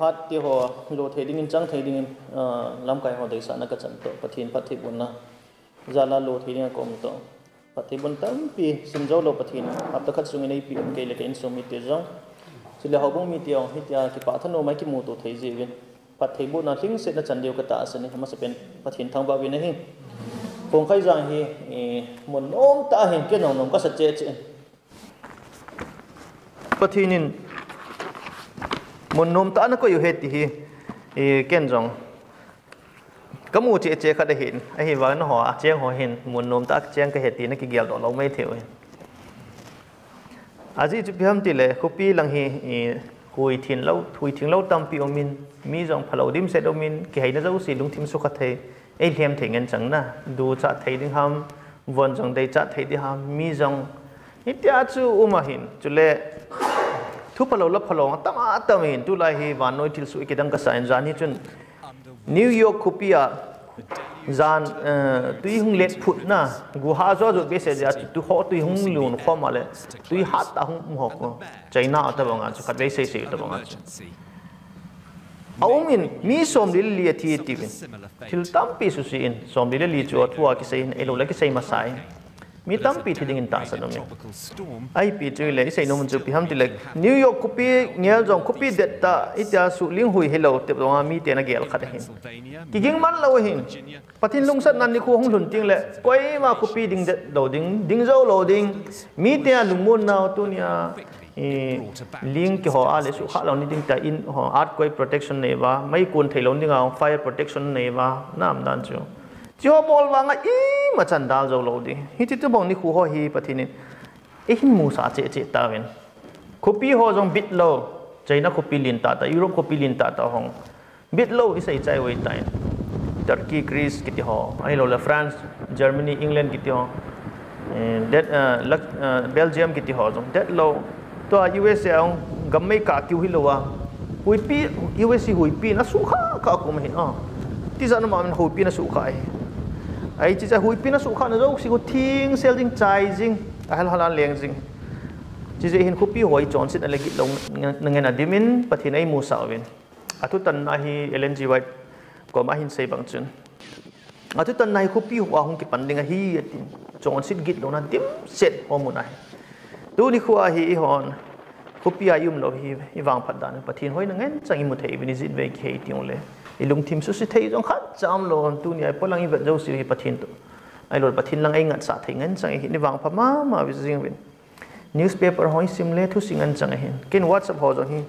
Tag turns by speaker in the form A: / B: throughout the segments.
A: hat ti ho lo thei ding in chang thei ding in lam kai ho dei sa na ka chan to pathin pathi bun na zala lo thei ding kom to pathi bun tam pi sim zo lo pathin ap ta khat sung nei pi ke le ken sum mi te jong sile ho bong mi ti ong hi tia ki pa thano mai ki mu to thei ji win pathi bun na hling se na chan deu ka ta sa ni ma se pen pathin thang ba wi na hi kong khai jang hi mon om ta hin ke nong nong ka sa che che pathinin mon nom ta na ko yu het hi ken jong kamu che che kha da hin a hi wa na ho a cheng ho hin mon nom ta cheng ka het ti na ki gel do lo mai theu aji chu biam ti le kopi lang hi hui thin lo tam pi omin mi jong phalo dim se domin ki hai na zo si lung thim su kha thei ei hem thei ngen chang na du cha thei ding ham von jong dei cha thei di ham mi jong itia chu uma hin chu le thu phalo la phalo tama tamin tu lai hi van noi thil su ikidang ka sain jan hi chun New York khupia zan tui hung let phut na gu ha zo zo be se ja tu ho tui hung lun kho ma le tui hat ta hung ho ko China ta banga chu khat be se ta banga aumin mi som lil li thi ti win thil tam pi su si in som lil li chu thua ki sein elo la ki sei ma sai mi tam pi thiding in ta sa no me ai pi chu le sei no mun chu pi ham ti le New York kupi ngel jong kupi det ta itia su ling hui hello te ronga mi te na gel khat hin ki ging man lo hin patin lung sat nan ni khu hong lun ting le koi ma kupi ding det do ding zo lo ding mi te lung mun naw tu nia link ki ho ale su kha lo ni ding ta in ho earthquake protection ne ba mai kun thei lo ding ang fire protection ne ba nam dan chu jo bol wanga I ma chan dal zo lo di hi ti tu bong ni khu ho hi pathinin e hin mu sa che che ta wen kopi ho jong bit lo China kopi lin ta Europe kopi lin ta hong bit lo isai chai wei tai Turkey Greece kiti ho ai lo la France Germany England kiti ho Belgium kiti ho jong that lo to USA ong gamme ka kiu hi lo wa hui pi USA hui pi na su kha ka ko ma hin ti za na ma min hui pi na su kha ai chi cha hui pi na su kha na zo si ko thing sel ding chai jing hal halan leng jing chi je hin khu pi hoi chon sit alagi long ngen adimin pathin ai mu sa win atu tan na hi LNG white ko ma hin sei bang chun atu tan nai khu pi wa hung ki panding hi atin chon sit git lo na dim set ho mu nai tu ni khuwa hi hon khu pi ayum lo hi wang phat dan pathin hoi na ngen chang mu thei bini zit ve khei tiong le ilung thim su si thei jong khat cham lo tu ni ai polang i vet jo si hi pathin tu ai lo pathin lang ai ngat sa thei ngen chang hi ni wang pha ma wi jing win newspaper hoi sim le thu singan chang hin kin WhatsApp ho jong hi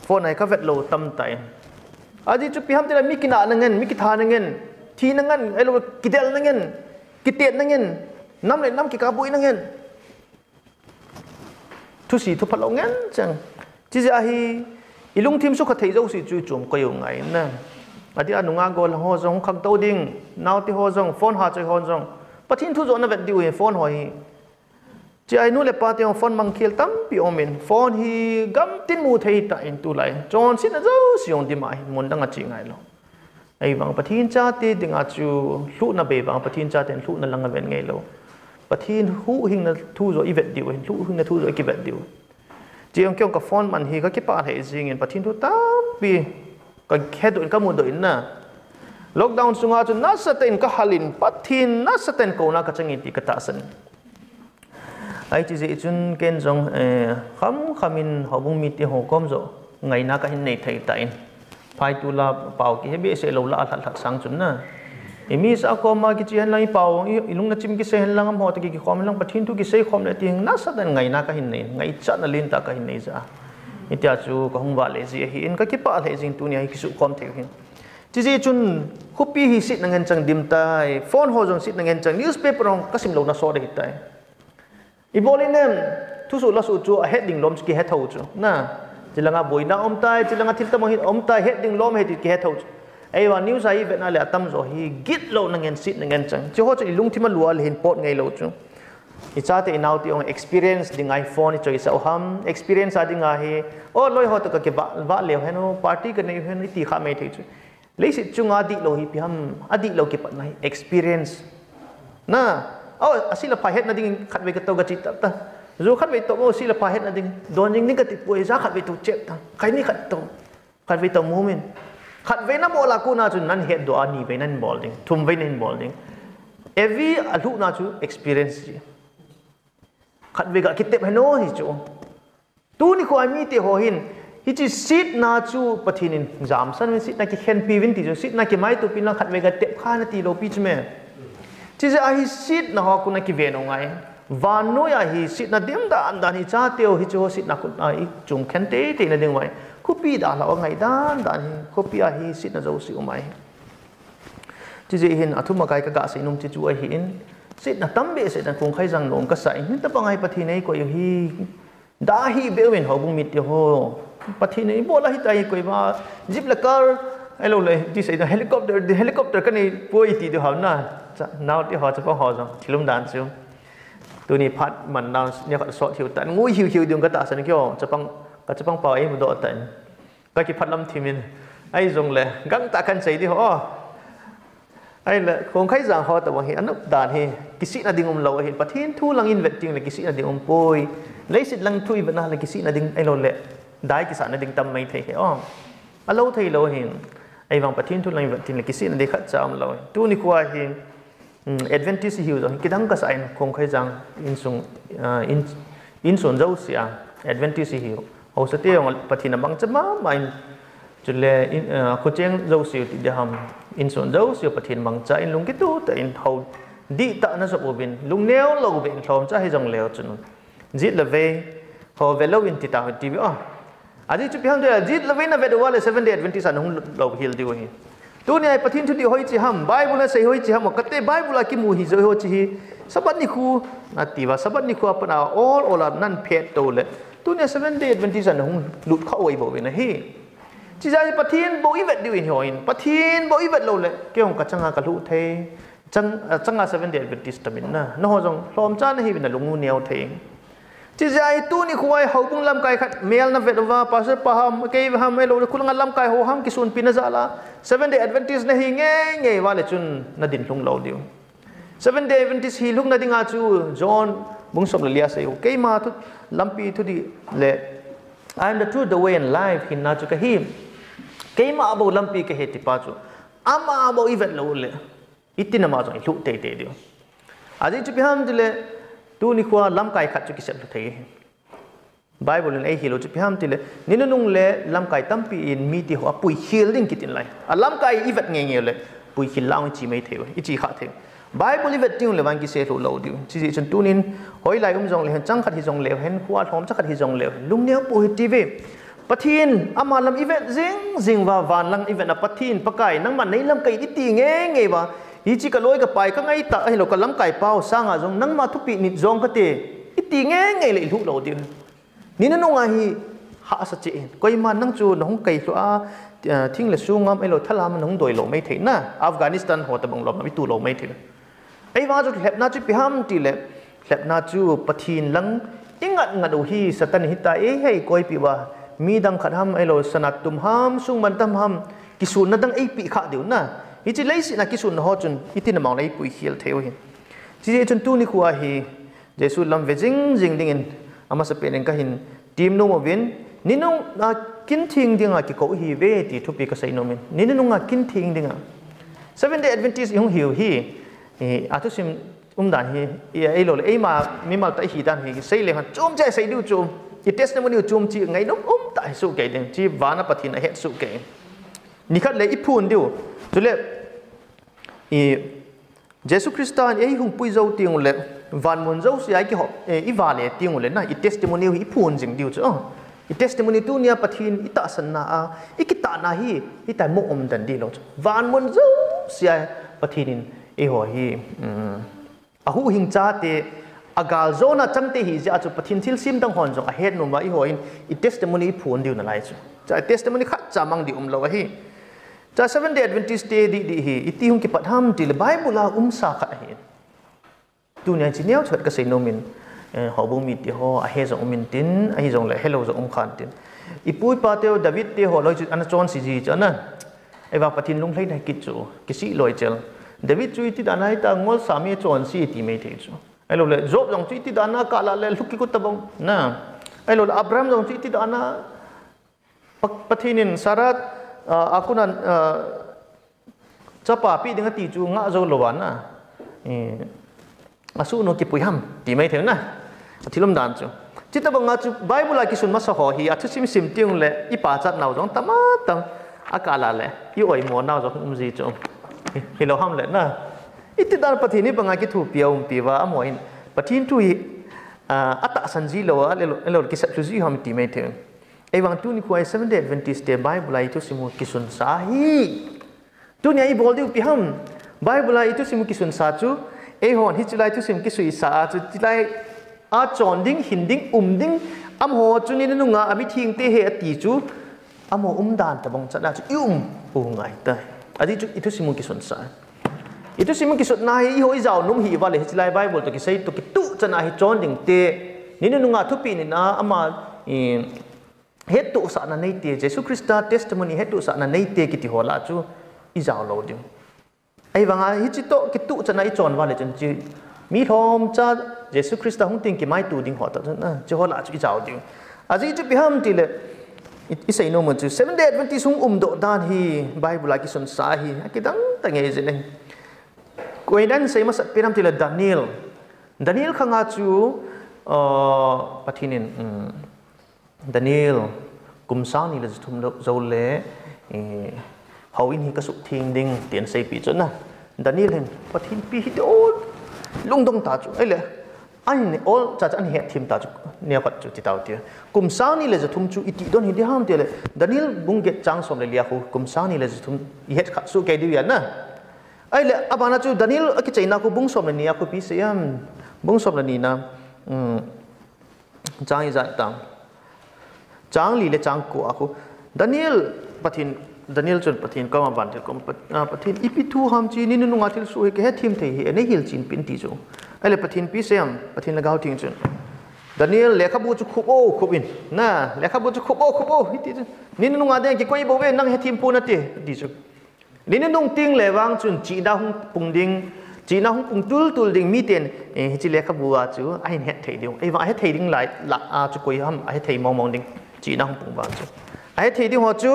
A: phone ai ka vet lo tam tai aji chu pi ham te la mi kina na ngen mi ki tha na ngen thi na ngen ai lo kidel na ngen kitet na ngen nam le nam ki ka bui na ngen thu si thu phalo ngen chang chi ja hi ilung thim su kha thei jo si chu chum ko yo ngai na adi anunga gol ho jong khak to ding naw ti ho jong phone ha choi ho jong pathin thu zo na vet diu phone ho hi chi ai nu le pa te phone mang khil tam pi omin phone hi gam tin mu thei ta in tu lai chon sin zo siong di mai mon dang a chi ngai lo ai wang pathin cha ti ding a chu hlu na be wang pathin cha ten hlu na lang a ven ngai lo pathin hu hing na thu zo i vet diu hlu hing na thu zo ki vet diu chi ong kyong ka phone man hi ka ki pa thei jing in pathin thu tam pi ka khe do in ka mu do in na lockdown sunga chu na saten ka halin pathin na saten ko na ka changi ti ka ta san ai chi je chun ken jong khamin hobung mi ti ho kom zo ngai na ka hin nei thei ta in phai tu la pau ki hebe se lo la thal thak sang chun na emi sa ko ma ki chi han lai pau ilung na chim ki se han lang mo ta ki khom lang pathin tu ki se khom le ti na saten ngai na ka hin nei ngai cha na lin ta ka hin nei za itia chu ka hung wa le ji hi in ka ki pa le jing tu ni hi ki su khom the hin chi ji chun khupi hi sit nangen chang dim tai phone ho jong sit nangen chang newspaper ong kasim lo na so de tai ibolinem thu su la su chu a heading lom ki he thau chu na chilanga boina om tai chilanga thil ta mo hi om tai heading lom he ki he thau ai wa news ai ve na le atam zo hi git lo nangen sit nangen chang chi ho chu ilung thima lual hin pot ngai lo chu icha te inau ti ong experience ding iPhone choi sa ham experience adinga hi o loi ho to ka ke ba le heno party ka nei hen ti kha mai thei chu le si chunga di lo hi pi ham adi lo ki pat nai experience na asila pa het na ding khat ve ka to ga chi ta zo khat ve to mo sila pa het na ding don jing ni ka ti poi za khat ve to chep ta khai ni khat to ขัดไว้ตัวมูมินขัดไว้น้ำบอลกูน่าจุนนั่นเหตุตัวอันนี้ไปนั่นบอลดิ้งทุ่มไว้นั่นบอลดิ้ง every อลูน่าจุ experience ขัดไว้กับคิดเต็มให้โน้ฮิจูตัวนี้ควายมีเตหัวหินฮิจิสิทธิ์น่าจูปะทินินจามสันเป็นสิทธิ์นักเขียนปีวินติจูสิทธิ์นักไม่ตัวปีนักขัดไว้กับเต็มข้านาทีโลปีจเมที่จะอาฮิสิทธิ์นะฮะคุณนักเวียนองไงวานโนยาฮิสิทธิ์นัดเดียมดานดานฮิจ้าเตียวฮิจูสิทธิ์นักคุณอีกจุ่มเขียนเตะนัดเดียมไว้คุปีดาลาวไงดานดานฮิคุปีอาฮิสิทธิ์นัดจะอุสิอุไมที่จะเห็นอัตุมาไกกะกะสินุมที่จูอาฮินสิทธิ์นัดตั้มเบสิทธิ์นักคงใครจังนงกษัยนี่แต่ปังไงปะทินไอ้ก็อยู่ฮิดาฮิเบวินเขาบุมิตยโฮปะทินไอ้โบลาฮิตายก็ว่าจิบละการไอ้เราเลยที่ใส่เฮลิคอปเตอร์กันนี่ป่วยตีเดียวน่ะนาวที่เขาจะพ้องหอจังที่ลุ่มด่านซิวตัวนี้พัดมันนาวเนี่ยก็สอดหิวแต่งูหิวเดียวก็ตาสันนิษฐานจะปังเป่าไอ้มันโดดแต่ก็คิดพัดลำทีมินไอ้จงเลยกังตากันใจที่เขาไอ้เลยคงใครสั่งเขาแต่ว่าเห็นอันนั้นด่านเฮกิสินาดิ่งเราเห็นปะทินทูลังอินเวสติ้งเลยกิสินาดิ่งป่วยเลยสิลังทุยบันนาเลยกิสินาดิ่งไอ้เราเลยได้กิสานาดิ่งทำไม่เท่อ๋ออันเราเท่เราเห็นไอ้บางปะทินทุลังอินเวสติ้งเลยกิสินาดิ่งขัดจามเราตัวนี้กว่าเห็นAdventist หิวจังคิดดังก็ใส่คงเคยจังอินส่วนเจ้าเสีย Adventist หิวเอาสเตียงปฏิณบังจะมาไม่จุดเล่คนเจ้าเจ้าเสียติดทำอินส่วนเจ้าเสียปฏิณบังจะอินลุงกิตูแต่อินเขาดีตาน่าจะอุบินลุงเนี้ยเราอุบินเขาจะให้จังเลี้ยวจนจิตละเวเขาเวลาวินติดตาทีวีอันนี้จุดเพียงเดียวจิตละเวน่ะเวลาว่าเลย 7 day Adventist อันนั้นเราฮิลดีกว่าตัวนี้ปะทินทุดีหอยจีฮัมไบเบิลใส่หอยจีฮัมก็เตะไบเบิลกิมูฮิจะหอยจีสบัดนิคูนาทีว่าสบัดนิคูปนเอาallโอลานั่นเพจตัวเลยตัวนี้7 day Adventist อันนั้นหลุดเข้าไว้บ่เป็นนะเฮ้จีใจปะทินบ่อีเวดดิวินหอยปะทินบ่อีเวดเราเลยเกี่ยวกับจังหากะลุเทจังหา7 day Adventist ตมินนะน้องจงพร้อมจ้านะเฮเป็นลุงงูเนียวเทงจีใจตัวนี้ควายเขาบุ้งลำไก่ขัดเมลนะเวดว่าภาษาปะฮัมเกี่ยวกับฮัมไม่รู้คุณงานลำไก่หัวฮัมกิสุนปินะจ๊ะละ7 day Adventist นะเฮงเงยว่าเลยจุนนาดินลุงเราเดียว7 day Adventist ฮีลุงนาดิงอาจูจอห์นบุ้งสมเลียเสียวเกี่ยมาทุลำปีทุดีเล่ I am the truth the way and life หินนาจูกะฮิมเกี่ยมาบ่ลำปีกะเหตุป้าจูอามาบ่อีเวดเราเลยอิตินามาจงอิลุเตเดียวอาจจะจุดพิฮัมดิเลตัวนี้ควาลำไก่ขัดจุกิเสร็จทุกทีไบเบิลในฮิโลจุดพิฮัมดิเลนี่นุ่งเล่ลำไก่ตั้มปีอินมีที่หัวปุยฮิลดิ้งกิตินไลลำไก่อีเวดเงี้ยเลยปุยฮิลล่างจีไม่เที่ยวอีจีขาดเที่ยวไบเบิลอีเวดติ้งเลยวันกิเสร็จรู้เราดิวจีจนตัวนี้หอยไหลจงเลยจังขัดที่จงเลยเห็นขวดหอมจังขัดที่จงเลยลุงเนี้ยปุยทีวีปะทินอามาลำอีเวดจิงว่าวันลำอีเวดนับปะทินปะไก่นั่งมันในลำไก่อีตีเงี้ยว่าอีจิกะลอยกับไปก็ไงตาให้เรากำลังไก่เป้าสร้างอาจงนั่งมาทุกปีนิดจงก็เตะอีตีเงี้ยเลยทุกเราดินี่นั่นงไงหาสัจเจนก็ยังมานั่งจูน้องไก่ตัวทิ้งเลยสูงอ่ะไอ้เราทลามันน้องโดยเราไม่ถึงนะอัฟกานิสถานหัวตะบังเราไม่ตัวเราไม่ถึงไอ้ว่าจะแหบน่าจะไปห้ามตีเลยแหบน่าจูปะทินลังยังงัดดูฮีสตันหิตาให้ก้อยปีว่ามีดังขัดห้ามไอ้เราสนัดตุ่มห้ามสุ่งมันตั้มห้ามกิสุนนั่นดังไอ้ปีขาเดียวนะอีจีเลยสินักกิสุนหัวจนอีที่นำมาเลยปุยเขียวเที่ยวเห็นจีจนตัวนี้ควาฮีเจสุลำเวจิงดิ่งอามาสเปนเองก็เห็นทีมโนมาวินนี่น้องกินทิ้งดิ่งอ่ะกิโกฮีเวทีทุบปีก็ใส่โนมินนี่น้องกินทิ้งดิ่งอ่ะ7 day Adventist ยงหิวฮีอาทุสิมด่านฮีไอ้โลเลยไอ้มามีมาแต่ฮีด่านฮีใส่เลยฮันจุ่มใจใส่ดูจุ่มอีเทสต์มันอยู่จุ่มจีไงน้องแต่สู้เก่งจีวานาปฏิณาเหตุสู้เก่งนี่คัดเลยอีพูนดิวจุดเล่เยซูคริสต์ตอนไอ้หุ่นปุยเจ้าติงเลยวันมุนเจ้าเสียกี่หอบอีวาเลติงเลยนะอีเทสติโมนีอีพูนจริงดิวจ้ะอีเทสติโมนีตัวเนี้ยปะทินอีตาสันนาอีกิตานาฮีอีแต่มุอมดันดีลงวันมุนเจ้าเสียปะทินไอ้หัวฮีหูหิงจ้าเตอากาโซน่าจังเตฮีจะอาจจะปะทินทิลซิมตั้งหอนจงอาเฮดนุ่มว่าไอ้หัวหินอีเทสติโมนีพูนดิวนั่นไรจ้ะจะเทสติโมนีขัดจามังดิเราฮีจะ7 day Adventist day di hi iti hung kipat ham di le Bible la sa khat hi tu nya chi neu chhat ka sei nomin ho bu mi ti ho a he jong min tin a hi jong le hello jong khan tin ipui pa teo David te ho loi chu an chon si ji cha na ai wa pathin lung hlei dai ki chu ki si loi chel David chu ti danai ta ngol sami chon si ti me the chu ai lo le Job jong chu ti dana ka la le lukki ku tabong na ai lo Abraham jong chu ti dana patinin sarat aku nan chapa pi ding ti chu nga zo lowan na asu no ki puiham ti mai theng na thilom dan chu chita banga chu bible la ki sun ma sa ho hi athu sim sim tiung le I pa chat naw jong tama tam akala le I oi mo naw jong ji chu hi lo ham le na iti dan pathini banga ki thu piau piwa amoin pathin tu hi ata sanji lo le ki sa chu ham ti mai theng ai wang tu ni kuai 7 day Adventist day bible la itu simu ki sun sa hi tu ni ai bol di pi ham bible la itu simu ki sun sa chu ai hon hi chulai tu sim ki sui sa chu chulai a chon ding hin ding ding am ho chu ni nu nga ami thing te he ati chu amo dan ta bong chada chu pu ngai ta adi chu itu simu ki sun sa itu simu ki sun na hi hoi jaw num hi wale hi chulai bible to ki sei to ki tu chana hi chon ding te ni nu nga thu pi ni na ama het tu sa na nei te Jesus Christa testimony het tu sa na nei te ki ti hola chu I jaw lo ding ai wanga hi chi to ki tu chana I chon wale chen chi mi thom cha Jesus Christa hung ting ki mai tu ding hot na chi hola chu I jaw ding aji chu bi ham ti le I say no mo chu 7 day Adventist hung do dan hi bible ki sun sa hi ki dang ta nge je ne koi dan sei ma sat piram ti le Daniel khanga chu pathinin Daniel kumsang ni le thum zo le hawin hi ka su thing ding tian sei pi chona Daniel hen pathin pi hi do lungdong ta chu ai le anh all cha cha anh het thim ta chu ne pat chu ti tau ti kumsang ni le thum chu iti don hi de ham te le Daniel bung get chang som le lia khu kumsang ni le thum het kha su ke di ya na ai le abana chu Daniel ki chaina ku bung som le nia ku pi se yam bung som le ni na chang I za tang chang li le chang ko aku Daniel chun pathin ka ma ban thil kom pathin ipi thu ham chi ni nu nga thil su he ke thim thei hi ne hil chin pin ti chu ale pathin pi sem pathin la gau ting chun Daniel lekha bu chu khubin na lekha bu chu khubo hi ti ni nu nga de ki koi bo we nang he thim pu na ti ti chu ni nu ting le wang chun chi da hung pung ding chi na hung pung tul ding mi ten hi chi lekha bu a chu ai he thei ding ai wa he thei ding lai la a chu koi ham ai thei mong ding chi na hung pung wa chu ai thei ding ho chu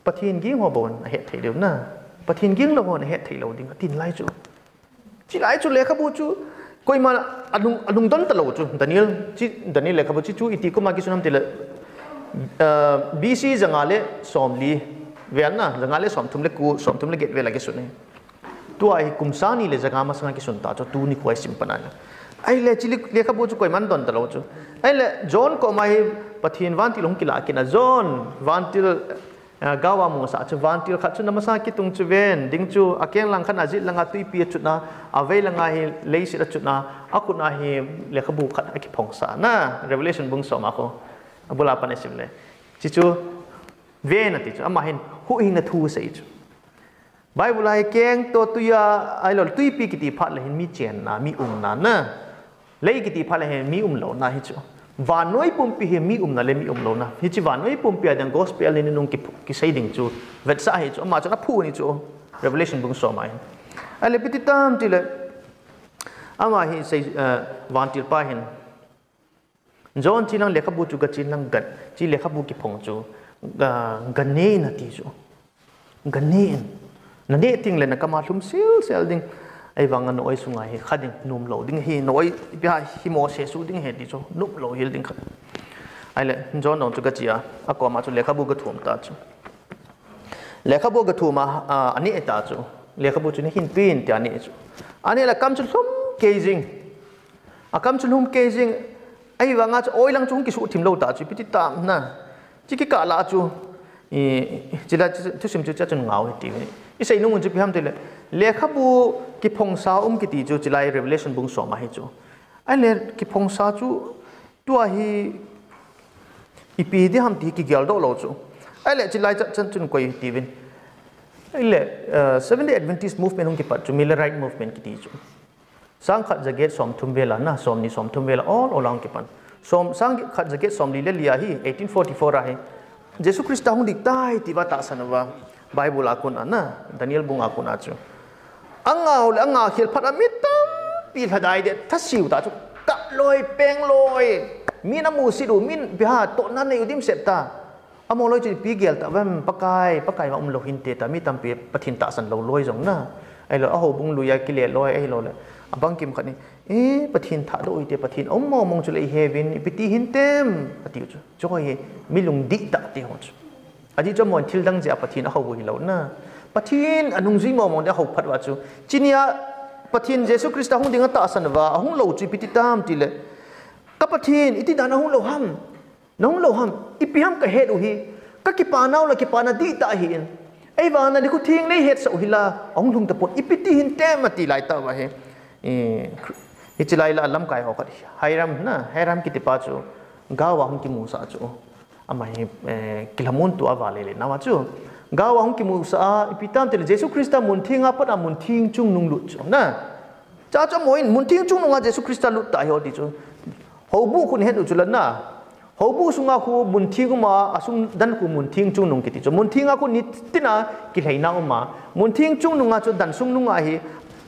A: pathin ging ho bon he thei deu na pathin ging lo ho he thei lo ding tin lai chu chi lai chu lekha bu chu koi ma anung don ta lo chu Daniel lekha bu chu iti ko ma ki sunam tele BC jangale somli velna jangale som thum le get vela ki sunai tu ai kumsani le jaga ma sanga ki sun ta chu tu ni kwai sim pana ai le chi lekha bu chu koi man don ta lo chu ai le John ko mai pathin wan ti long ki la ki na John wan til gawa mo sa chu van til khat chu namasa ki tung chu ven ding chu akeng lang khan ajit langa tui pi chu na avei langa hi leisi ra chu na akuna hi lekhabu khat aki phong sa na revelation bung so ma ko abula pane simle chi chu ven ati chu ama hin hu hin na thu sei chu bible ai keng to tuya ai lo tui pi ki ti phat le hin mi chen na mi na na lei ki ti phat le hin mi lo na hi chu vanoi pumpi he mi na le mi lo na hi chi vanoi pumpi adang gospel ni nung ki sei ding chu vet sa hi chu ma chu na phu ni chu revelation bung so mai ale pititam ti le ama hi sei van til pa hin John chi nang lekha bu chu ga chi nang gan chi lekha bu ki phong chu ganne na ti chu ganne na ne ting le na kama hlum sel ding ai wang an oi sungai he khading num lo ding hi noi bia hi mo se su ding he ti chu num lo hil ding khat ai le John no chu ga chia akwa ma chu lekha bu ga thum ta chu lekha bu ga thuma ani eta chu lekha bu chu ni hin pin ti ani chu ani la kam chu hlum kezing akam chu hlum kezing ai wanga chu oi lang chung ki su thim lo ta chu piti tam na chi ki ka la chu chila thu sim chu cha chun ngau ti I say nung ju piham tele lekha bu ki phong sa ki ti chu chilai revelation bung so ma hi chu ai le ki phong sa chu tu a hi ipi de ham ti ki gyal do lo chu ai le chilai chan chun koi ti vin ai le 7 day Adventist movement hung ki pat chu Millerite movement ki ti chu sang khat jaget som thum vela na som ni som thum vela all along ki pan som sang khat jaget som li le lia hi 1844 ra hi Jesus Christ hung dik tai ti ba ta sanwa Bible akun ana Daniel bung akun achu anga khil phat amitam pi thadai de thasiu ta chu ka loi peng loi min amu si du min biha to nan nei udim septa amo loi chu pi gel ta wem pakai ma lo hin te ta mi tam pe pathin ta san lo loi jong na ai lo a ho bung lu ya ki le loi ai lo le abang kim khani pathin tha do ite pathin om mo mong chu le heaven ipiti hin tem ati chu joy mi lung di ta ti ho chu adi cho mon thil dang ja pathin a ho bu hi lo na pathin anung ji mo mong da ho phat wa chu chinia pathin jesu krista hung ding ta san wa hung lo chu piti tam ti le ka pathin iti dana hung lo ham nong lo ham ipi ham ka het u hi ka ki pa naw la ki pa na di ta hi in ai wa na di ku thing nei het so hi la ong lung ta pot ipiti hin tem ati lai ta wa he hichilai la lam kai ho ka hairam na hairam ki tipa chu gawa hung ki musa chu ama hi kilamun tu awale le na wa chu gawa hung ki musa ipitam te jesu krista mun thinga pat a mun thing chung nung lu chu na cha cha moin mun thing chung nunga jesu krista lu ta ho ti chu ho bu kun het u chu la na ho bu sunga khu mun thing ma asung dan ku mun thing chung nung ki ti chu mun thinga ku ni tina ki leina ma mun thing chung nunga chu dan sung nunga hi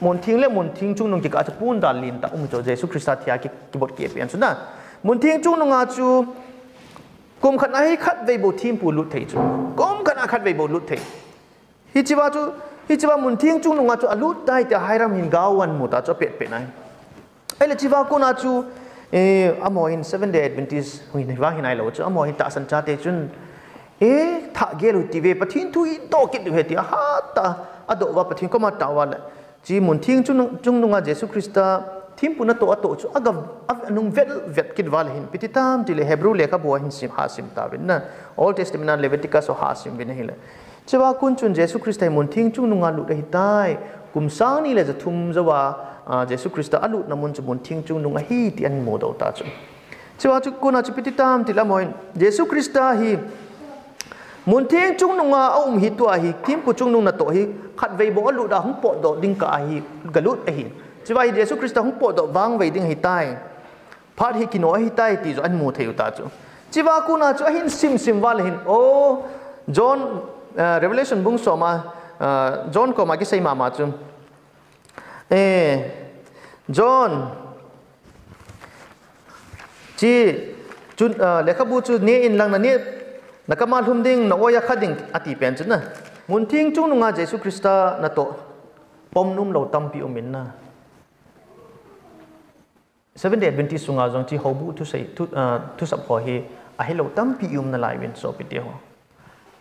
A: mun thing le mun thing chung nung ki ka cha pun da lin ta cho jesu krista thia ki bot ki pian chu na mun thing chung nunga chu kum khat ai khat ve bo thim pu lut thei chu kom khat khat ve bo lut thei hi chiwa mun thing chung nunga chu alut dai ta hairam hin gawan mu ta cho pet pe nai ai le chiwa ko na chu amo in 7 day adventist hui nei wa hin ai lo chu amo hin ta san cha te chun tha ge lu ti ve pathin thu i to kit he ti ha ta ado wa pathin ko ma ta wa le chi mun thing chung nunga jesu krista thim puna to ato chu aga anung vet kit wal hin pititam tile hebrew lekha bo hin sim hasim ta bin na old testament leviticus so hasim bin hile chewa kun chun jesu krista mun thing chung nunga lu hi tai kum sang ni le za thum zawa jesu krista alu namun chu mun thing chung nunga hi ti an mo do ta chu chewa chu kuna chu pititam tila moin jesu krista hi mun thing chung nunga hi to hi thim ku chung nung na to hi khat vei bo alu da hung po do ding ka hi galut hi chiwa hi jesu krista hung po do wang vei ding hi tai phat hi kino hi tai ti zo an mu theu ta chu chiwa ku na chu hin sim wal hin john revelation bung so ma john ko ma ki sei ma chu john chi chun lekha bu chu ne in lang na ne nakama thum ding na oya khading ati pen chu na mun thing chung nunga jesu krista na to pom num lo tam pi umin na 7 day adventist sunga jong chi hobu tu sei tu sap ho hi a hello tam pi um na lai win so pi te ho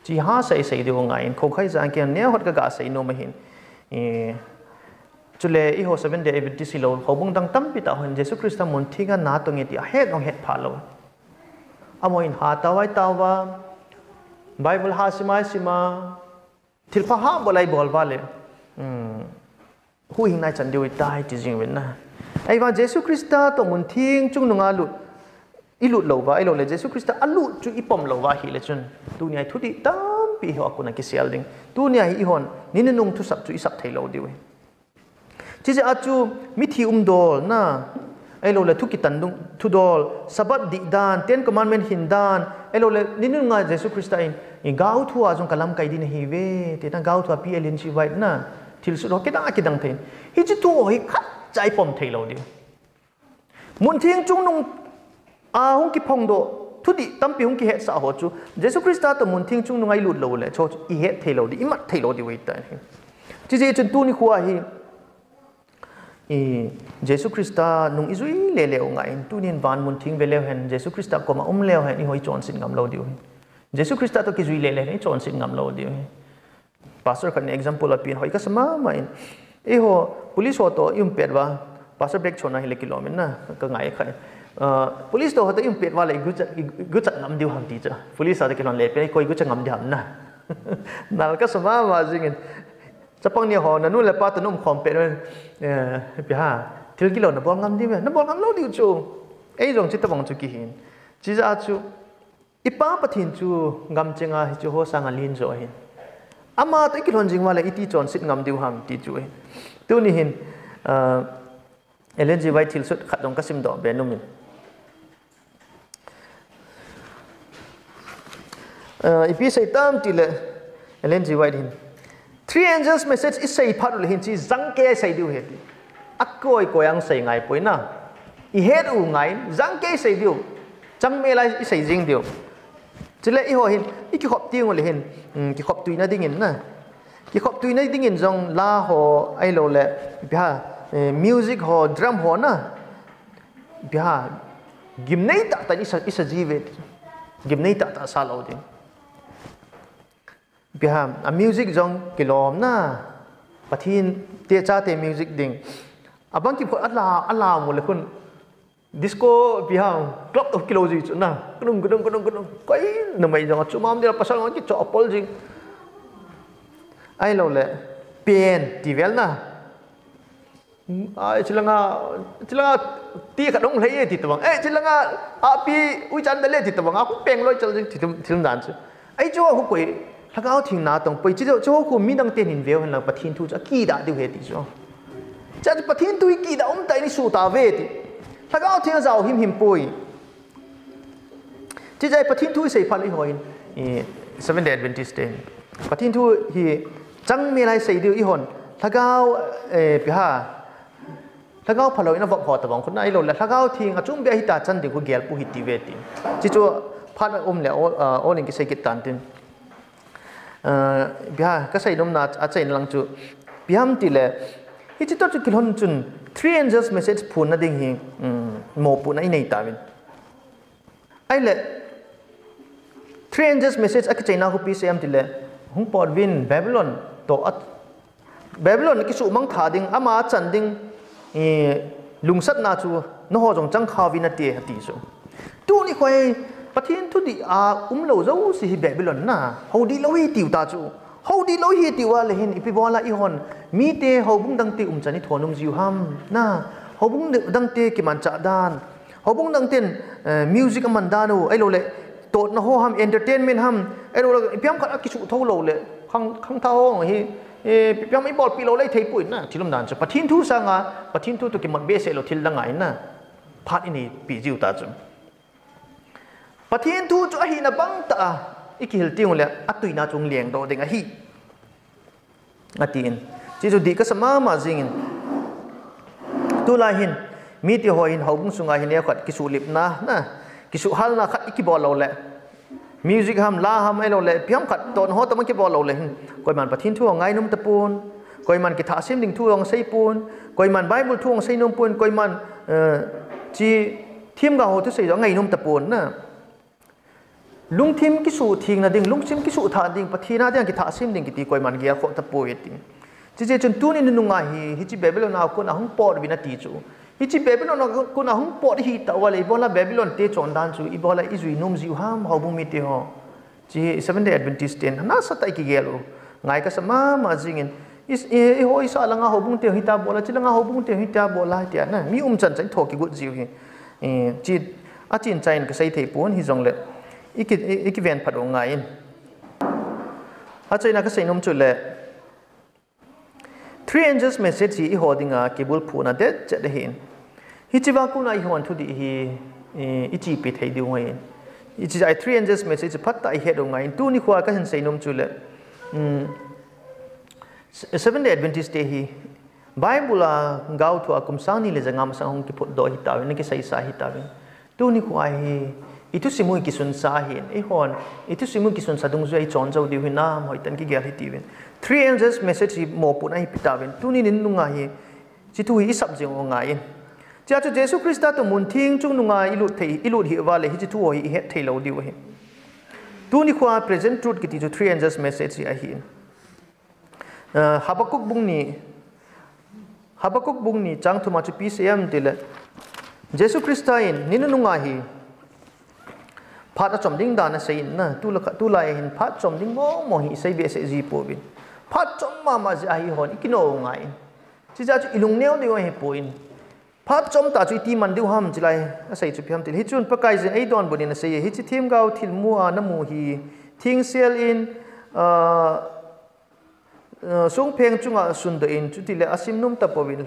A: chi ha sei de ngai in kho khai jang ke ne hot ga sei no ma hin chule I ho 7 day adventist lo hobung dang tam pi ta hon jesu krista mun thinga na to nge ti a het ong het pha lo amoin ha tawai tawa bible ha sima thilpha ha bolai bol vale hu hing nai chan dewi tai ti jing wen na ai wa jesu krista to mun thing chung nunga lut I lut lo wa ai lo le jesu krista alu chu ipom lo wa hi le chun tu ni ai thudi tam pi ho akuna ki sel ding tu ni ai hon ni ne nung thu sap chu I sap thei lo diwe chi je achu mi thi dol na ai lo le thu ki tan dung thu dol sabat di dan 10 commandment hin dan ai lo le ni nunga jesu krista in gau thu a jong kalam kai din hi ve te ta gau thu pi elin chi wai na thil su ro ke da ki dang thein hi chi tu hi khat chai pom thei lo di mun thing chung nung hung ki phong do thu di tam pi hung ki het sa ho chu jesu krista to mun thing chung nung ai lut lo le cho I het thei lo di I mat thei lo di wei ta chi je chen tu ni khuwa hi jesu krista nung izui le le ngai tu nin van mun thing ve le hen jesu krista ko ma le hen I hoi chon sin ngam lo di jesu krista to ki zui le le chon sin ngam lo di pastor kan example a pin hoi ka sama main ho police ho to pet wa pastor break chona hi le kilometer na ka ngai khai police to ho to pet wa le gu chat ngam diu ham ti cha police sa de kilon le pe koi gu cha ngam di ham na nal ka sama ma jing chapang ni ho na nu le pa ta num khom pe pe ha thil kilo na bol ngam di me na bol ngam lo di chu ei jong chi ta bang chu ki hin chi za chu ipa pathin chu ngam chenga hi chu ho sang alin zo hin ama to ikilon jing wala iti chon sit ngam diu ham ti chu tu ni hin LNG vai thil sut khat dong kasim do be numin ipi sai tam ti le LNG vai hin 3 angels message is sai phat hin chi jang ke sai diu he ti akoi koyang sai ngai poina I het u ngai jang ke sai diu chang me lai sai jing diu chỉ lẽ ý hồi ý cái khop tiêu rồi cái khop tùy nó đi nghìn nè cái khop tùy nó đi nghìn dòng la hồ ai lâu lệ bây music hồ drum hồ nè bây gim này ta ta isa jivet gim này ta sa lâu đi bây music dòng cái lom na bắt hin tia cha tia music ding abang ki Allah mo le kun disco bihang club of kilo ji chuna kudung kai na mai jang chumam dia pasal ngi cho apol jing ai lo le pen tivel na ai chilanga ti ka dong lei ti tawang chilanga api ui chan dale ti tawang aku peng loi chal jing thilum dan chu ai cho aku koi thagao thing na tong pai chi cho ku mi dang ten in veo han la pathin thu cha ki da du he ti cho cha pathin tu ki da tai ni su ta ve ti thagao thing zao him pui chi jai pathin thu sei phali hoin Seventh Day Adventist ten pathin thu hi chang me lai sei diu i hon thagao thagao phaloi na vok ho ta bang khun ai lo la thagao thing achum be hi ta chan de ku gel pu hi ti ve ti chi cho phat le all in ki sei ki tan tin ka sai nom na a chain lang chu biam ti le hi chi to chu kilhon chun 3 angels message phun na ding hi mo pu nai nei ta win ai le 3 angels message ak chaina hu pi sem ti le hung por win Babylon to at Babylon ki su mang tha ding ama chan ding lungsat na chu no ho jong chang kha win ati ti so tu ni khoi pathin thu di lo zo si hi Babylon na ho di lo hi tiu ta chu ho di lo hi tiu wa le hin ipi bola i hon mi te ho bung dang te chani thonung jiu ham na ho bung dang te ki man cha dan ho bung dang ten music man danu ai lo le tot na ho ham entertainment ham ai lo piam khat ki chu tho lo le khang tha ho hi piam i bol pi lo le thei pui na thilum dan chu pathin thu sanga pathin thu to ki man be se lo thil da ngai na phat ini pi jiu ta chu pathin thu chu a hi na bang ta ikihil tiung le atui na chung liang do ding a hi atin chi chu di ka sama ma jingin tu la hin mi ti ho hin hobung sunga hin ya khat ki su lip na ki su hal na khat ki bol lo le music ham la ham ai lo le piam khat ton ho ta ma ki bol lo le hin koi man pathin thu ngai num ta pun koi man ki tha sim ding thu ong sei pun koi man bible thu ong sei num pun koi man chi thim ga ho tu sei do ngai num ta pun na lung thim ki su thing na ding lung sim ki su tha ding pathina ding ki tha sim ding ki ti koi man gia kho ta poet ting chi je chun tu ni nu nga hi chi Babylon na ko na hung por bi na ti chu hi chi Babylon na ko na hung por hi ta wala ibola Babylon te chon dan chu ibola izui num ziu ham ho bung mi te ho chi Seventh Day Adventist ten na sa tai ki gelo ngai ka sama ma jingin is ho isa la nga ho bung te hi ta bola chi la nga ho bung te hi ta bola ti na mi chan chan tho ki gut ziu hi chi a chin chain ka sai thei pon hi jong le iki ven phat ong ngai a chaina ka sai nom chu le 3 angels message hi hodinga kebul phuna de chat hin hi chiwa ku na hi hon thu di hi ichi pe thei diu ngai ichi ai 3 angels message phat ta he do ngai tu ni khwa ka hin sai nom chu le Seventh Day Adventist Day hi Bible a gau thu akum sang ni le janga ma sang hong ki phot do hi ta ni ki sai sa hi ta tu ni khwa hi itu simui ki sun sa hin hon itu simui ki sun sa dung zui chon zo di hina moi tan ki gel hi ti win 3 angels message mo pu na hi pitawin tu ni nin nunga hi chi tu hi sab jeng nga in cha chu Jesus Christ to mun thing chung nunga ilut hi wa le hi chi tu hi he thei lo di wa hi tu ni khwa present truth ki ti chu 3 angels message hi a hi Habakuk bung ni chang thuma chu pi sem tile Jesus Christ in nin nunga hi phat a chom ding dan a sei na tu la hin phat chom ding mo hi sei be se ji po bin phat chom ma ja hi hon ikino ngai chi ja chu ilung neu de he poin phat chom ta chu ti man diu ham chilai a sei chu phiam til hi chun pakai je ei don bodin a sei hi chi thim gau thil mu a na mu hi thing sel in sung pheng chunga sun do in chu ti le asim num ta powin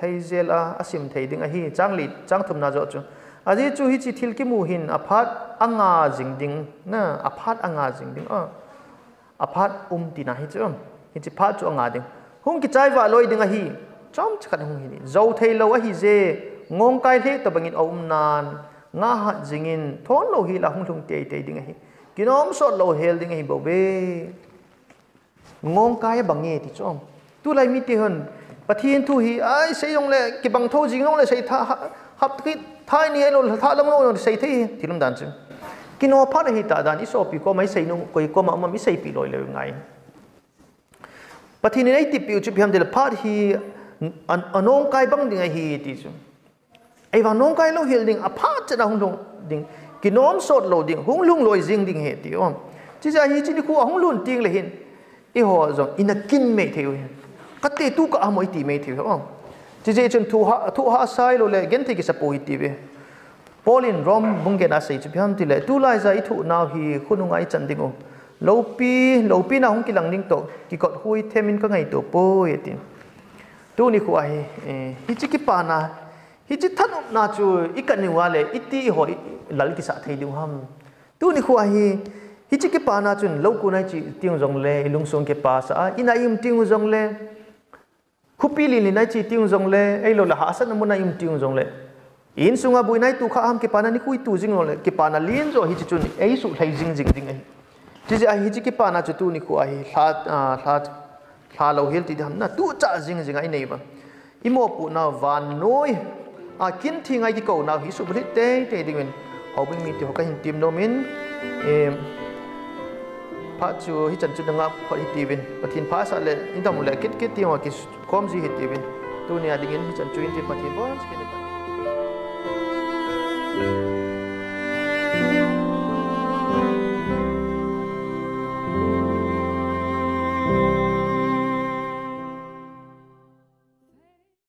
A: lai zel a asim thei ding a hi chang thum na jo chu aji chu hi chi thil ki mu hin aphat anga jing ding na aphat anga jing ding aphat ti na hi chu hi chi phat chu anga ding hung ki chai wa loi ding a hi chom chakhat hung hi zo thei lo a hi je ngong kai the ta bangin nan nga ha jingin thon lo hi la hung thung te ding a hi กินอมสดโลเฮลดิ้งไอ้บ่เวงงกายบังเงี้ยที่จ้องตัวไรมีที่หันปะทีนทุฮีไอ้ใส่ยงเลยกิบังโทจิงลงเลยใส่ท่าฮับที่ท่านี่ไอ้โลท่าลำลงใส่ที่ลำดันจึงกินอพัดให้ตาดานิสอปีก็ไม่ใส่นุ่งก็ก็มาไม่ใส่ปีลอยเลยไงปะทีนี้ไอ้ติปิวจุดพิมพ์เดลพัดฮีอันน้องกายบังดิ้งไอ้ฮีที่จ้งไอ้ว่าน้องกายโลเฮลดิ้งอพัดจะได้หุ่นลงดิ้งกินอมสดโลดิ้งหุ่นลุงลอยจิงดิ้งเหตุอ๋อที่จะฮีจีนี่คู่หุ่นลุงดิ้งเลยเห็นอีหัวจงอินักกินไม่เที่ยวก็เตะตู้ก็อาไม่ตีไม่เที่ยวอ๋อที่จะจนทุหาสายโลเลยเกณฑ์ที่กิสปูฮิตีเวพอลินรอมบุงเกน่าใส่จุดพิมพ์ที่เลยตู้ไล่ใจทุนาวฮีคุณงไงจันดิงโลปีน่าหงกิลังดิ้งโตกิกอดหุยเทมินก็ไงตัวโป้ยตินตู้นี่คู่ไอ้ฮิจิกิปานาฮิจิทันน่าจูอีกันนี่ว่าเลยอิตีหัวหลังกิสะไทยลิวฮัมตู้นี่คู่ไอ้ฮิจิกิปานาจุนโลกุนัยจีติงจงเลยลุงสงเกปาสะอินาอิมติงจงเลยคุปีลินนัยจีติงจงเลยไอ้โลละหาสันมุนัยอิมติงจงเลยอินสุงาบุยนัยตุข้าฮัมเกปานานี่คุยตูจิงเลยเกปานาลินโจฮิจิจุนไอ้สุไทยจิงไอ้ที่จะฮิจิกิปานาจุตูนี่คู่ไอ้ลาโลเฮลติดฮัมนะตู้จ่าจิงไอ้เนี่ยบ้างอิโมปุนาวานน้อยกินทิ้งไอ้ที่เก่านาฮิสุบริเต้ดิ่งเป็นเขาเป็นมีที่เขาก็เห็นทีมโนมินพระจูฮิจันจุดงาพอฮิตีเป็นปะทินพระสัตว์เลยอินทามุเลกิดที่ว่ากิสคอมซีฮิตีเป็นตัวนี้ดิ่งฮิจันจุอินที่ปะทินบอลสกิน